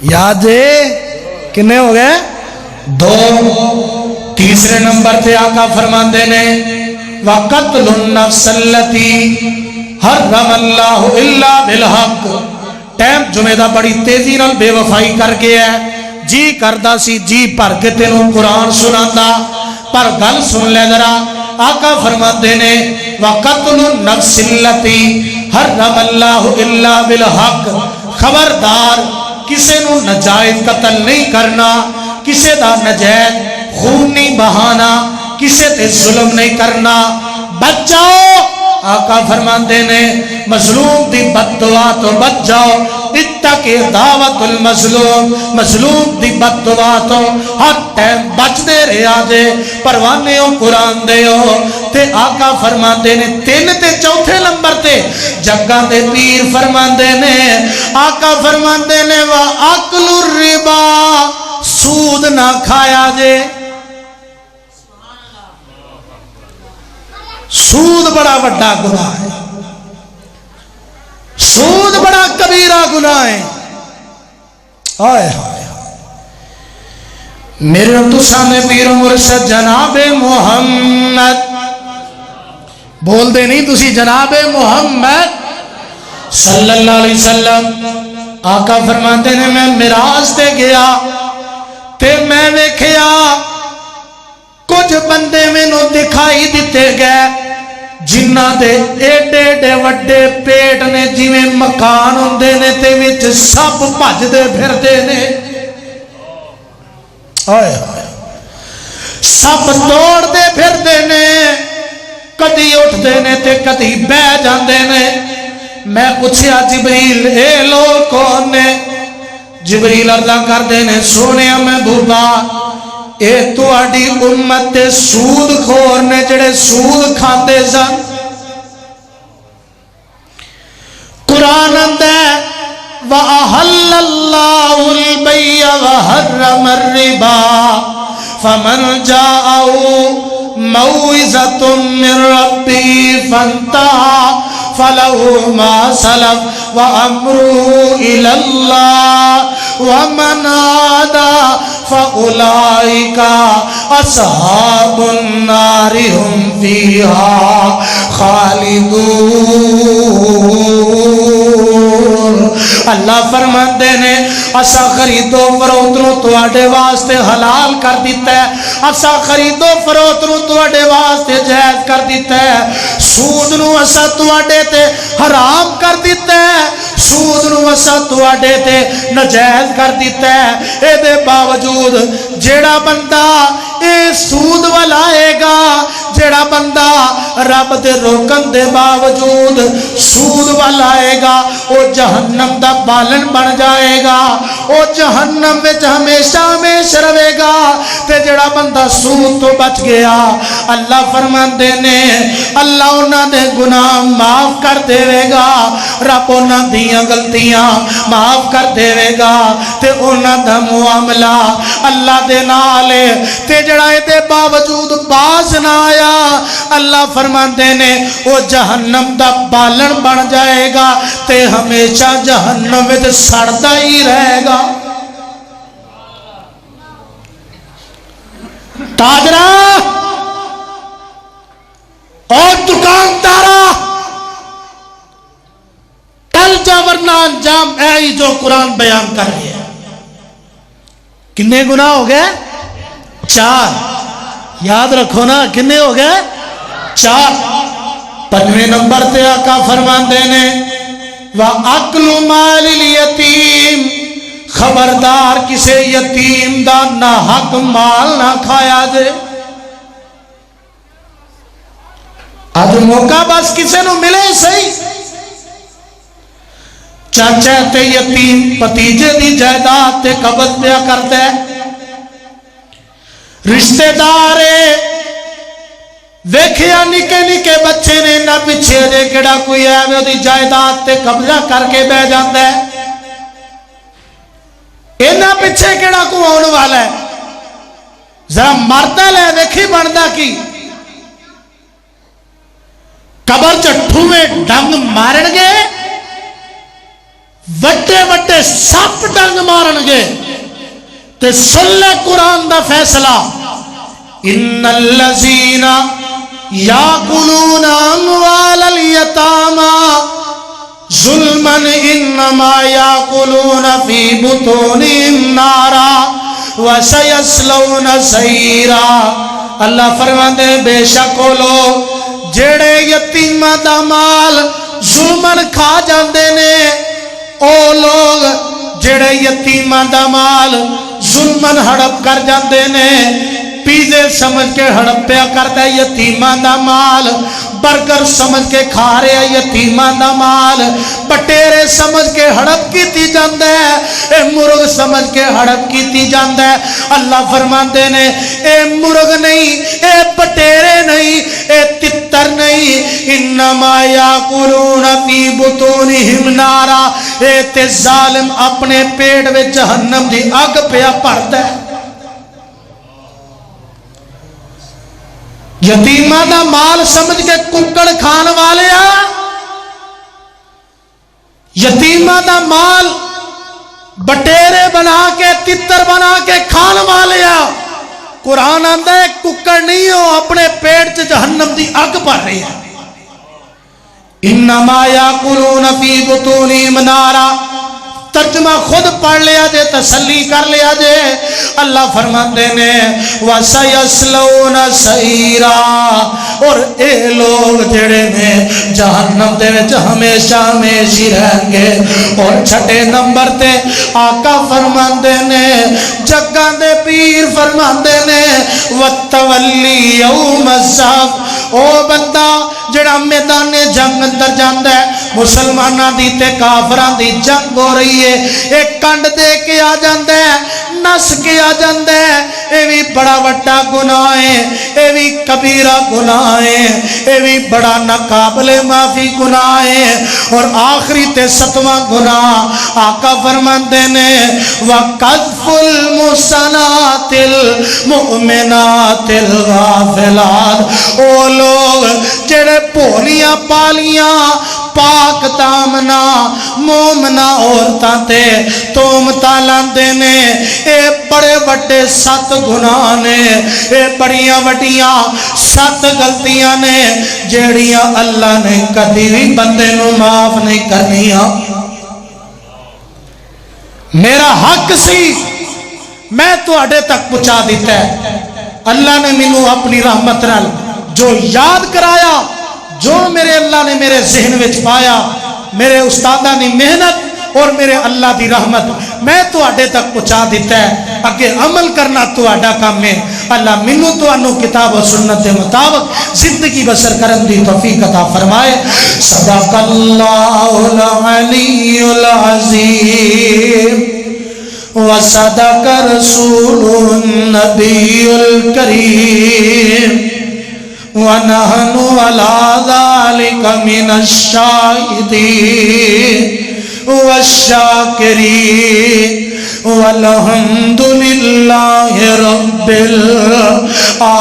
یاد ہے کنے ہو گئے؟ دو۔ تیسرے نمبر تے آقا فرماندے نے وَقَتْلُ النَّفْسَ الَّتِي حَرَّمَ اللَّهُ إِلَّا بِالْحَقِّ۔ ٹائم جمعہ دا بڑی تیزی نال بے وفائی کر گیا ہے، جی کردہ سی جی پر کے تینوں قرآن سناندہ، پر گل سن لے ذرا۔ آقا فرماتے نے وَقَتْلُ النَّفْسِ الَّتِي حَرَّمَ اللَّهُ إِلَّا بِالْحَقِّ۔ خبردار کسے نو نجائز قتل نہیں کرنا، کسے دا نجائز خون نہیں بہانا، کسے تے ظلم نہیں کرنا، بچ جاؤ۔ آقا فرماندے نے مظلوم دی بد دعا تو بچ جاؤ، اتقی دعوت المظلوم، مظلوم دی بد دعا تو ہر ٹائم بچ دے رہا جے، پروانے ہو قرآن دے ہو۔ تے آقا فرماندے نے تین تے چوتھے نمبر تے جگہ دے پیر فرماندے نے، آقا فرماندے نے وَأَكْلُ الرِّبَا، سود نہ کھایا جے۔ سود بڑا بڑا گناہ ہے، سود بڑا کبیرہ گناہ ہے۔ آئے آئے میرے تو سامنے پیر مرشد جناب محمد بول دے نہیں تسی جناب محمد صلی اللہ علیہ وسلم۔ آقا فرماتے نے میں معراج تے گیا تے میں ویکھیا کچھ بندے میں نو دکھائی دیتے گئے جنہ دے ایڈے ایڈے وڈے پیٹ نے جویں مکان ہوندے نے تے وچ سب بھج دے پھر دے نے، آئے آئے سب دوڑ دے پھر دے نے، کدی اٹھ دے نے تے کدی بہ جاندے نے۔ میں پوچھیا جبریل اے لوگ کون نے؟ جبریل عرضہ کر دے نے سونے محبوبا اے تو آڈی امت تے سود خور نے جڑے سود کھاندے سن۔ قرآن اندے وَأَحَلَّ اللَّهُ الْبَيْعَ وَحَرَّمَ الرِّبَا فَمَنْ جَاءَهُ مَوْعِظَةٌ مِّن رَّبِّهِ فَانتَهَى فَلَهُ مَا سَلَفَ وَأَمْرُهُ إِلَى اللَّهِ وَمَنْ عَادَ فَأُولَئِكَ أَصْحَابُ النَّارِ هُمْ فِيهَا خَالِدُونَ۔ اللہ فرماتے نے اسا خریدو فروختوں تواڈے واسطے حلال کر دیتا ہے، اسا خریدو فروختوں تواڈے واسطے جائز کر دیتا ہے، سود نو اسا تواڈے تے حرام کر دیتا ہے، سود نو اسا تواڈے تے ناجائز کر دیتا ہے۔ اے دے باوجود جیڑا بندہ اے سود والا آئے گا، جیڑا بندہ رب دے روکن دے باوجود سود والا آئے گا او جہنم دا بالن بن جائے گا، او جہنم میں ہمیشہ ہمیشہ رہے گا۔ تے جڑا بندہ سود تو بچ گیا اللہ فرماندے نے اللہ انہاں دے گناہ معاف کر دے گا، رب انہاں دیاں غلطیاں معاف کر دے گا، تے انہاں دا معاملہ اللہ دے نال تے جڑا اے دے باوجود باز نہ آیا اللہ فرماندے نے وہ جہنم دا بالن بن جائے گا تے ہمیشہ جہنم وچ سڑدا ہی رہے گا۔ تاجرہ اور دکاندارہ ٹل جا ورنہ انجام اے ہی جو قرآن بیان کر رہے ہیں۔ کتنے گناہ ہو گئے؟ 4۔ یاد رکھو نا کتنے ہو گئے؟ 4۔ 5ویں نمبر تے آقا فرماندے نے وَأَكْلُ مَالِ الْيَتِيمِ، خبردار کسے یتیم دا نہ حق مال نہ کھایا دے۔ اب موقع بس کسے نو ملے صحیح، چاچا تے یتیم پتیجے دی جائیداد تے قبض پیا کرتا ہے، رشتہ دارے ویکھیا نکے نکے بچے نے نہ پیچھے دے کیڑا کوئی ہے وہ دی جائیداد تے قبضہ کر کے بہ جاتا ہے، اینا پیچھے کیڑا کو آن والا ہے، ذرا مرتا لے ویکھی بندا کی قبر چٹھو میں ڈنگ مارن گے وڈے وڈے سپ ڈنگ مارن گے تے سن لے قرآن دا فیصلہ ان الذین یاکلون اموال الیتامی ظلما انما یاکلون فی بطونہم نارا وسیصلون سعیرا۔ اللہ فرماندے بے شک وہ لوگ جڑے یتیماں دا مال ظلمن کھا جاندے نے، او لوگ جڑے یتیماں دا مال ظلمن ہڑپ کر جاندے نے، پیزے سمجھ کے ہڑپیا کرتا ہے یتیماں دا مال، برگر سمجھ کے کھا رہے ہیں یتیماں دا مال، پٹیرے سمجھ کے ہڑپ کیتی جاندہ ہے، اے مرغ سمجھ کے ہڑپ کیتی جاندہ ہے۔ اللہ فرماندے نے اے مرغ نہیں، اے پٹیرے نہیں، اے تتر نہیں، انما یاکلون فی بطونہم نارا، اے تے ظالم اپنے پیٹ میں جہنم دی اگ پیا پڑتا ہے۔ یتیمہ دا مال سمجھ کے ککڑ کھان والے یتیمہ دا مال بٹیرے بنا کے تتر بنا کے کھان والے قرآن آندہ ہے ککڑ نہیں ہو اپنے پیٹ سے جہنم دی اگ پڑ رہی ہے۔ انما یاکلون فی بطونہم نارا، ترجمہ خود پڑھ لیا جے، تسلی کر لیا جے۔ اللہ فرماندے نے وَسَيَصْلَوْنَ سَعِيرًا، اور اے لوگ جڑے نے جہنم دے وچ ہمیشہ ہمیشہ رہیں گے۔ اور چھٹے نمبر تے آقا فرماندے نے، جگاں دے پیر فرماندے نے وَالتَّوَلِّي يَوْمَ الزَّحْفِ، او بندہ جڑا میدان جنگ اندر جاندا ہے، مسلماناں دی تے کافراں دی جنگ ہو رہی ہے، ایک کنڈ دے کے آ جاندا ہے، نس کے آ جاندا ہے، اے بھی بڑا وڈا گناہ ہے، اے بھی کبیرہ گناہ ہے، اے بھی بڑا ناقابل معافی گناہ ہے۔ اور آخری تے ستواں گناہ آقا فرماندے نے وَقَذْفُ الْمُحْصَنَاتِ الْمُؤْمِنَاتِ الْغَافِلَاتِ، او لوگ جڑے پولیاں پالیاں پاک دامنا مومنہ عورتاں تے تومتا لاندے نے، اے بڑے وڈے 7 گناہ نے، اے بڑیاں وڈیاں 7 غلطیاں نے جیڑیاں اللہ نے کدی بھی بندے نو معاف نہیں کرنیاں۔ میرا حق سی میں تو اڈے تک پہنچا دیتا ہے، اللہ نے مینوں اپنی رحمت نال جو یاد کرایا، جو میرے اللہ نے میرے ذہن وچ پایا، میرے استادہ نے محنت اور میرے اللہ دی رحمت میں تو اڈے تک پہنچا دیتا ہے، اگے عمل کرنا تو اڈا کام ہے۔ اللہ منو تو انو کتاب و سنت کے مطابق زندگی بسر کرن دی توفیق عطا فرمائے۔ صدق اللہ العلی العظیم وصدق رسول النبی الکریم وَنَحْنُ عَلَى ذَلِكَ مِنَ الشَّاهِدِينَ وَالشَّاكِرِينَ وَالْحَمْدُ لِلَّهِ رَبِّ الْعَالَمِينَ۔